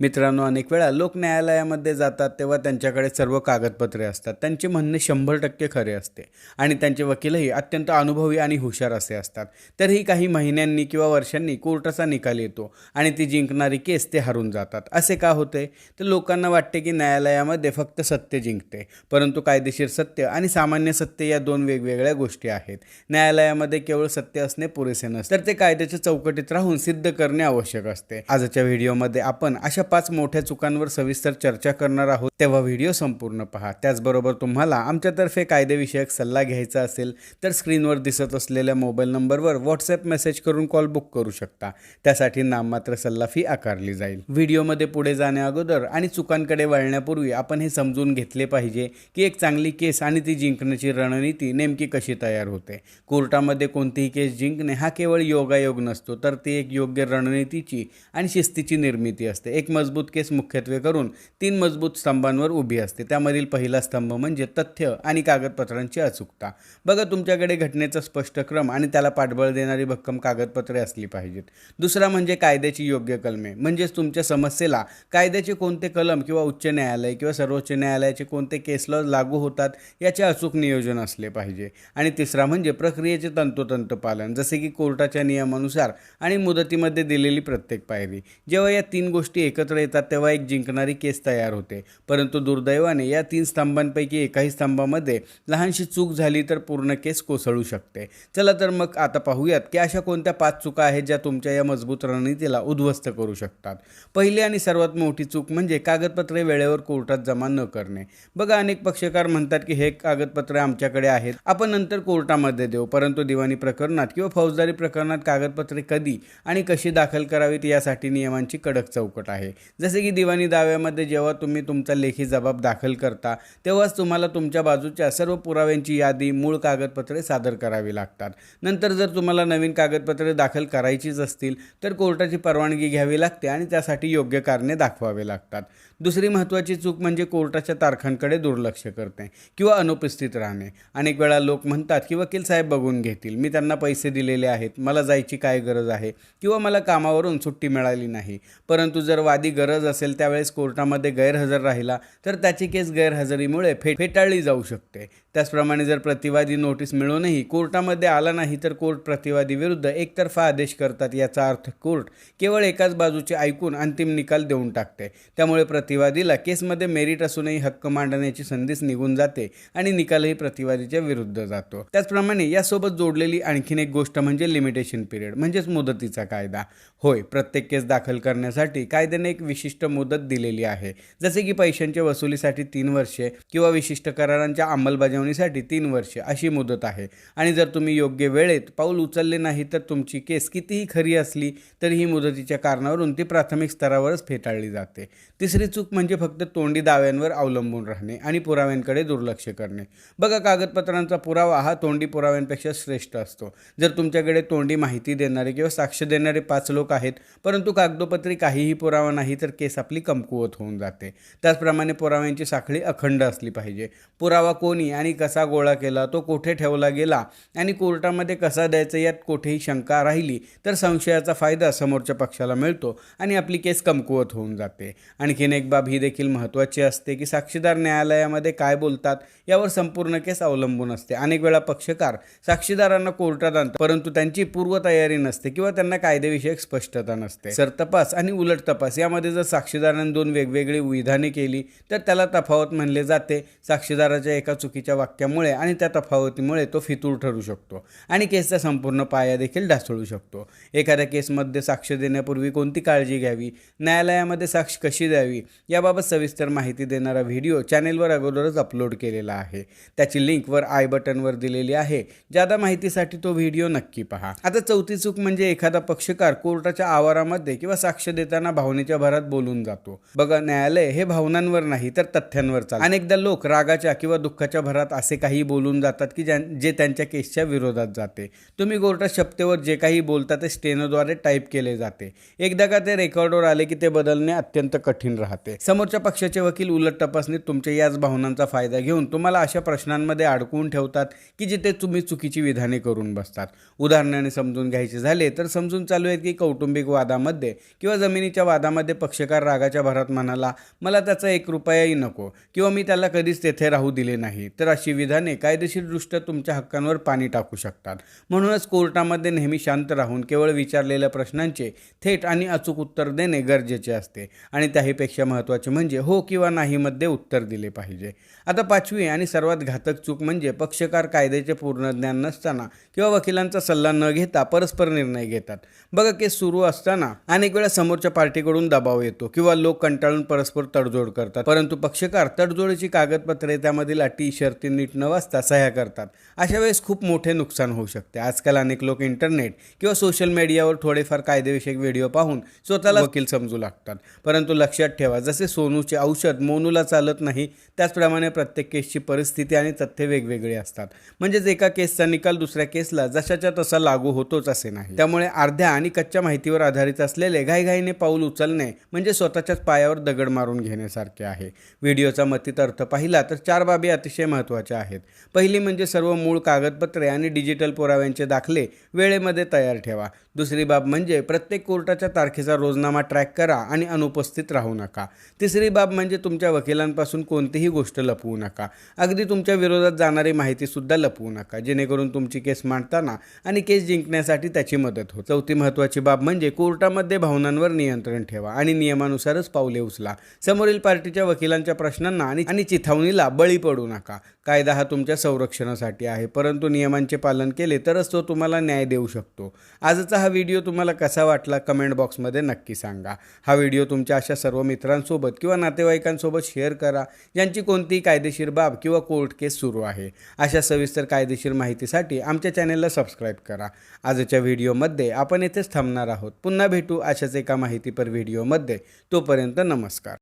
मित्रांनो, अनेक वेळा लोक न्यायालयामध्ये जातात तेव्हा त्यांच्याकडे सर्व कागदपत्रे असतात. त्यांचे म्हणणे 100% खरे असते आणि त्यांचे वकीलही अत्यंत अनुभवी आणि हुशार असे असतात. तरीही काही महिन्यांनी किंवा वर्षांनी कोर्टाचा निकाल येतो आणि ती जिंकणारी केस ते हरून जातात. असे का होते? तर लोकांना वाटते की न्यायालयामध्ये फक्त सत्य जिंकते, परंतु कायदेशीर सत्य आणि सामान्य सत्य या दोन वेगवेगळ्या गोष्टी आहेत. न्यायालयामध्ये केवळ सत्य असणे पुरेसे नसते, तर ते कायद्याच्या चौकटीत राहून सिद्ध करणे आवश्यक असते. आजच्या व्हिडिओमध्ये आपण अशा 5 मोठ्या चुकांवर सविस्तर चर्चा करणार आहोत, तेव्हा व्हिडिओ संपूर्ण पहा. त्याचबरोबर तुम्हाला आमच्यातर्फे कायदेविषयक सल्ला घ्यायचा असेल तर स्क्रीनवर दिसत असलेल्या मोबाईल नंबरवर व्हॉट्सॲप मेसेज करून कॉल बुक करू शकता. त्यासाठी नाममात्र सल्ला फी आकारली जाईल. व्हिडिओमध्ये पुढे जाण्या अगोदर आणि चुकांकडे वळण्यापूर्वी आपण हे समजून घेतले पाहिजे की एक चांगली केस आणि ती जिंकण्याची रणनीती नेमकी कशी तयार होते. कोर्टामध्ये कोणतीही केस जिंकणे हा केवळ योगायोग नसतो, तर ती एक योग्य रणनीतीची आणि शिस्तीची निर्मिती असते. एक मजबूत केस मुख्यत्वे करून 3 मजबूत स्तंभांवर उभी असते. त्यामधील पहिला स्तंभ म्हणजे तथ्य आणि कागदपत्रांची अचूकता. बघा, तुमच्याकडे घटनेचा स्पष्ट क्रम आणि त्याला पाठबळ देणारी भक्कम कागदपत्रे असली पाहिजेत. दुसरा म्हणजे कायद्याची योग्य कलमे, म्हणजेच तुमच्या समस्येला कायद्याचे कोणते कलम किंवा उच्च न्यायालय किंवा सर्वोच्च न्यायालयाचे कोणते केस लॉ लागू होतात याचे अचूक नियोजन असले पाहिजे. आणि तिसरा म्हणजे प्रक्रियेचे तंतोतंत पालन, जसे की कोर्टाच्या नियमानुसार आणि मुदतीमध्ये दिलेली प्रत्येक पायरी. जेव्हा या 3 गोष्टी एकत्र येतात तेव्हा एक जिंकणारी केस तयार होते. परंतु दुर्दैवाने या 3 स्तंभांपैकी एकाही स्तंभामध्ये लहानशी चूक झाली तर पूर्ण केस कोसळू शकते. चला तर मग आता पाहूयात की अशा कोणत्या 5 चुका आहेत ज्या तुमच्या या मजबूत रणनीतीला उद्ध्वस्त करू शकतात. पहिली आणि सर्वात मोठी चूक म्हणजे कागदपत्रे वेळेवर कोर्टात जमा न करणे. बघा, अनेक पक्षकार म्हणतात की हे कागदपत्रे आमच्याकडे आहेत, आपण नंतर कोर्टामध्ये देऊ. परंतु दिवाणी प्रकरणात किंवा फौजदारी प्रकरणात कागदपत्रे कधी आणि कशी दाखल करावीत यासाठी नियमांची कडक चौकट आहे. जसे की दिवाणी दाव्यामध्ये जेव्हा तुम्ही तुमचा लेखी जबाब दाखल करता तेव्हाच तुम्हाला तुमच्या बाजूच्या सर्व पुराव्यांची यादी, मूळ कागदपत्रे सादर करावी लागतात. नंतर जर तुम्हाला नवीन कागदपत्रे दाखल करायचीच असतील तर कोर्टाची परवानगी घ्यावी लागते आणि त्यासाठी योग्य कारणे दाखवावे लागतात. दुसरी महत्त्वाची चूक म्हणजे कोर्टाच्या तारखांकडे दुर्लक्ष करणे किंवा अनुपस्थित राहणे. अनेक वेळा लोक म्हणतात की वकील साहेब बघून घेतील, मी त्यांना पैसे दिलेले आहेत, मला जायची काय गरज आहे, किंवा मला कामावरून सुट्टी मिळाली नाही. परंतु जर वादी गरज असेल त्यावेळेस कोर्टामध्ये गैरहजर राहिला तर त्याची केस गैरहजेरीमुळे फेटाळली जाऊ शकते. त्याचप्रमाणे जर प्रतिवादी नोटीस मिळूनही कोर्टामध्ये आला नाही तर कोर्ट प्रतिवादी विरुद्ध एकतर्फा आदेश करतात. याचा अर्थ कोर्ट केवळ एकाच बाजूचे ऐकून अंतिम निकाल देऊन टाकते. त्यामुळे प्रतिवादीला केसमध्ये मेरिट असूनही हक्क मांडण्याची संधीच निघून जाते आणि निकालही प्रतिवादीच्या विरुद्ध जातो. त्याचप्रमाणे यासोबत जोडलेली आणखीन एक गोष्ट म्हणजे लिमिटेशन पिरियड, म्हणजेच मुदतीचा कायदा. होय, प्रत्येक केस दाखल करण्यासाठी कायद्याने एक विशिष्ट मुदत दिलेली आहे. जसे की पैशांच्या वसुलीसाठी 3 वर्षे किंवा विशिष्ट करारांच्या अंमलबजावणीसाठी 3 वर्षे अशी मुदत आहे. आणि जर तुम्ही योग्य वेळेत पाऊल उचलले नाही तर तुमची केस कितीही खरी असली तरी ही मुदतीच्या कारणावरून ती प्राथमिक स्तरावरच फेटाळली जाते. तिसरी चूक म्हणजे फक्त तोंडी दाव्यांवर अवलंबून राहणे आणि पुराव्यांकडे दुर्लक्ष करणे. बघा, कागदपत्रांचा पुरावा हा तोंडी पुराव्यांपेक्षा श्रेष्ठ असतो. जर तुमच्याकडे तोंडी माहिती देणारे किंवा साक्ष देणारे 5 लोक आहेत परंतु कागदोपत्री काहीही पुरावा नाही तर केस आपली कमकुवत होऊन जाते. त्याचप्रमाणे पुराव्यांची साखळी अखंड असली पाहिजे. पुरावा कोणी आणि कसा गोळा केला, तो कुठे ठेवला गेला आणि कोर्टामध्ये कसा द्यायचा यात कुठेही शंका राहिली तर संशयाचा फायदा समोरच्या पक्षाला मिळतो आणि आपली केस कमकुवत होऊन जाते. आणखीन एक बाब ही देखील महत्त्वाची असते की साक्षीदार न्यायालयामध्ये काय बोलतात यावर संपूर्ण केस अवलंबून असते. अनेक वेळा पक्षकार साक्षीदारांना कोर्टात आणतात परंतु त्यांची पूर्वतयारी नसते किंवा त्यांना कायदेविषयक स्पष्टता नसते. सरतपास आणि उलट तपास यामध्ये जर साक्षीदारांनी 2 वेगवेगळी विधाने केली तर त्याला तफावत म्हणले जाते. साक्षीदाराच्या एका चुकीच्या वाक्यामुळे आणि त्या तफावतीमुळे तो फितूर ठरू शकतो आणि केसचा संपूर्ण पाया देखील ढासळू शकतो. एखाद्या केसमध्ये साक्ष देण्यापूर्वी कोणती काळजी घ्यावी, न्यायालयामध्ये साक्ष कशी द्यावी याबाबत सविस्तर माहिती देणारा व्हिडिओ चॅनेलवर अगोदरच अपलोड केलेला आहे. त्याची लिंक वर आय बटनवर दिलेली आहे. जादा माहितीसाठी तो व्हिडिओ नक्की पहा. आता चौथी चूक म्हणजे एखादा पक्षकार कोर्टाच्या आवारामध्ये किंवा साक्ष देताना भावनेच्या भरात बोलून जातो. बघा, न्यायालय हे भावनांवर नाही तर तथ्यांवर चालते. अनेकदा लोक रागाच्या किंवा दुःखाच्या भरात जातात, असे काही बोलून जातात की जे त्यांच्या केसच्या विरोधात जाते. तुम्ही कोर्टात शपथेवर जे काही बोलता ते स्टेनोद्वारे टाईप केले जाते. एकदा का ते रेकॉर्डवर आले की ते बदलणे अत्यंत कठीण राहते. समोरच्या पक्षाचे वकील उलट तपासणीत तुमच्या याच भावनांचा फायदा घेऊन तुम्हाला अशा प्रश्नांमध्ये अडकवून ठेवतात की जिथे तुम्ही चुकीची विधाने करून बसतात. उदाहरणाने समजून घ्यायचे झाले तर समजून चालू आहे की कौटुंबिक वादामध्ये किंवा जमिनीच्या वादामध्ये पक्षकार रागाच्या भरात म्हणाला, मला त्याचा 1 रुपयाही नको किंवा मी त्याला कधीच तेथे राहू दिले नाही, तर अशी विधाने कायदेशीरदृष्ट्या तुमच्या हक्कांवर पाणी टाकू शकतात. म्हणूनच कोर्टामध्ये नेहमी शांत राहून केवळ विचारलेल्या प्रश्नांचे थेट आणि अचूक उत्तर देणे गरजेचे असते आणि त्याहीपेक्षा महत्त्वाचे म्हणजे हो किंवा नाही मध्ये उत्तर दिले पाहिजे. आता 5वी आणि सर्वात घातक चूक म्हणजे पक्षकार कायद्याचे पूर्ण ज्ञान नसताना किंवा वकिलांचा सल्ला न घेता परस्पर निर्णय घेतात. बघा, केस सुरू असताना अनेक वेळा समोरच्या पार्टीकडून दबाव येतो किंवा लोक कंटाळून परस्पर तडजोड करतात, परंतु पक्षकार तडजोडीची कागदपत्रे त्यामधील अटी शर्ती नीट न वाचता सह्या करतात. अशा वेळेस खूप मोठे नुकसान होऊ शकते. आजकाल अनेक लोक इंटरनेट किंवा सोशल मीडियावर थोडेफार कायदेविषयक व्हिडिओ पाहून स्वतःला वकील समजू लागतात, परंतु लक्षात ठेवा, जसे सोनूचे औषध मोनूला चालत नाही त्याचप्रमाणे प्रत्येक केसची परिस्थिती आणि तथ्य वेगवेगळे असतात. म्हणजेच एका केसचा निकाल दुसऱ्या केसला जशाच्या तसा लागू होतोच असे नाही. त्यामुळे अर्ध्या आणि कच्च्या माहितीवर आधारित असलेले घाईघाईने पाऊल उचलणे म्हणजे स्वतःच्याच पायावर दगड मारून घेण्यासारखे आहे. व्हिडिओचा मथित अर्थ पाहिला तर 4 बाबी अतिशय महत्त्वाच्या आहेत. पहिली म्हणजे सर्व मूळ कागदपत्रे आणि डिजिटल पुराव्यांचे दाखले वेळेमध्ये तयार ठेवा. दुसरी बाब म्हणजे प्रत्येक कोर्टाच्या तारखेचा रोजनामा ट्रॅक करा आणि अनुपस्थित राहू नका. तिसरी बाब म्हणजे तुमच्या वकिलांपासून कोणतीही गोष्ट लपवू नका, अगदी तुमच्या विरोधात जाणारी माहितीसुद्धा लपवू नका, जेणेकरून तुमची केस मांडताना आणि केस जिंकण्यासाठी त्याची मदत होते. चौथी महत्त्वाची बाब म्हणजे कोर्टामध्ये भावनांवर नियंत्रण ठेवा आणि नियमानुसारच पावले उचला. समोरील पार्टीच्या वकिलांच्या प्रश्नांना आणि चिथावणीला बळी पडू नका. कायदा हा तुमच्या संरक्षणासाठी आहे, परंतु नियमांचे पालन केले तरच तो तुम्हाला न्याय देऊ शकतो. आजचा हा व्हिडिओ तुम्हाला कसा वाटला कमेंट बॉक्समध्ये नक्की सांगा. हा व्हिडिओ तुमच्या अशा सर्व मित्रांसोबत किंवा नातेवाईकांसोबत शेअर करा ज्यांची कोणतीही कायदेशीर बाब किंवा कोर्ट केस सुरू आहे. अशा सविस्तर कायदेशीर माहितीसाठी आमच्या चॅनेलला सबस्क्राईब करा. आजच्या व्हिडिओमध्ये आपण येथेच थांबणार आहोत. पुन्हा भेटू अशाच एका माहितीपर व्हिडिओमध्ये. तोपर्यंत नमस्कार.